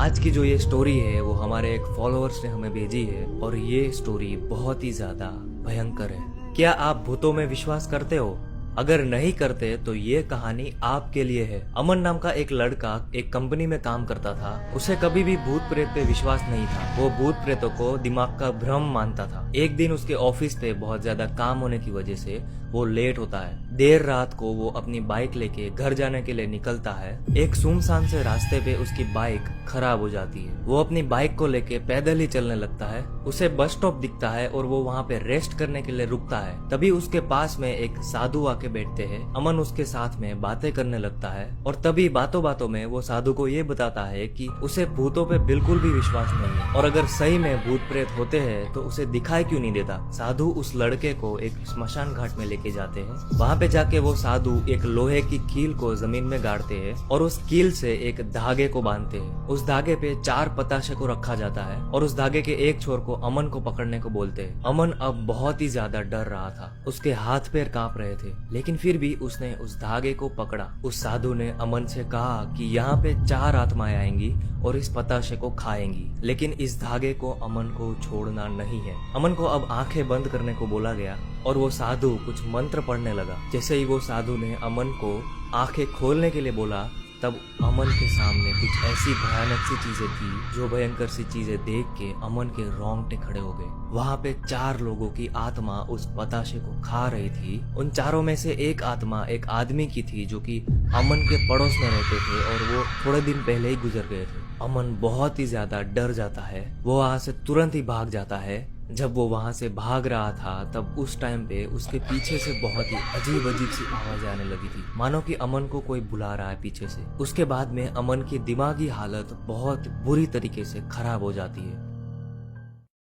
आज की जो ये स्टोरी है वो हमारे एक फॉलोअर्स ने हमें भेजी है और ये स्टोरी बहुत ही ज्यादा भयंकर है। क्या आप भूतों में विश्वास करते हो? अगर नहीं करते तो ये कहानी आपके लिए है। अमन नाम का एक लड़का एक कंपनी में काम करता था। उसे कभी भी भूत प्रेत पे विश्वास नहीं था। वो भूत प्रेतों को दिमाग का भ्रम मानता था। एक दिन उसके ऑफिस पे बहुत ज्यादा काम होने की वजह से वो लेट होता है। देर रात को वो अपनी बाइक लेके घर जाने के लिए निकलता है। एक सुनसान से रास्ते पे उसकी बाइक खराब हो जाती है। वो अपनी बाइक को लेके पैदल ही चलने लगता है। उसे बस स्टॉप दिखता है और वो वहाँ पे रेस्ट करने के लिए रुकता है। तभी उसके पास में एक साधु आके बैठते हैं। अमन उसके साथ में बातें करने लगता है और तभी बातों बातों में वो साधु को ये बताता है कि उसे भूतों पे बिल्कुल भी विश्वास नहीं है और अगर सही में भूत प्रेत होते हैं तो उसे दिखाई क्यों नहीं देता। साधु उस लड़के को एक स्मशान घाट में लेके जाते हैं। वहाँ पे जाके वो साधु एक लोहे की कील को जमीन में गाड़ते हैं और उस कील से एक धागे को बांधते हैं। उस धागे पे 4 पताशे को रखा जाता है और उस धागे के एक छोर को अमन को पकड़ने को बोलते हैं। अमन अब बहुत ही ज्यादा डर रहा था। उसके हाथ पैर कांप रहे थे, लेकिन फिर भी उसने उस धागे को पकड़ा। उस साधु ने अमन से कहा कि यहाँ पे 4 आत्माएं आएंगी और इस पताशे को खाएंगी, लेकिन इस धागे को अमन को छोड़ना नहीं है। अमन को अब आंखें बंद करने को बोला गया और वो साधु कुछ मंत्र पढ़ने लगा। जैसे ही वो साधु ने अमन को आंखें खोलने के लिए बोला, तब अमन के सामने कुछ ऐसी भयानक सी चीजें थी जो भयंकर सी चीजें देख के अमन के रोंगटे खड़े हो गए। वहाँ पे 4 लोगों की आत्मा उस पताशे को खा रही थी। उन चारों में से एक आत्मा एक आदमी की थी जो कि अमन के पड़ोस में रहते थे और वो थोड़े दिन पहले ही गुजर गए थे। अमन बहुत ही ज्यादा डर जाता है। वो वहाँ से तुरंत ही भाग जाता है। जब वो वहां से भाग रहा था तब उस टाइम पे उसके पीछे से बहुत ही अजीब अजीब सी आवाजें आने लगी थी, मानो कि अमन को कोई बुला रहा है पीछे से। उसके बाद में अमन की दिमागी हालत बहुत बुरी तरीके से खराब हो जाती है।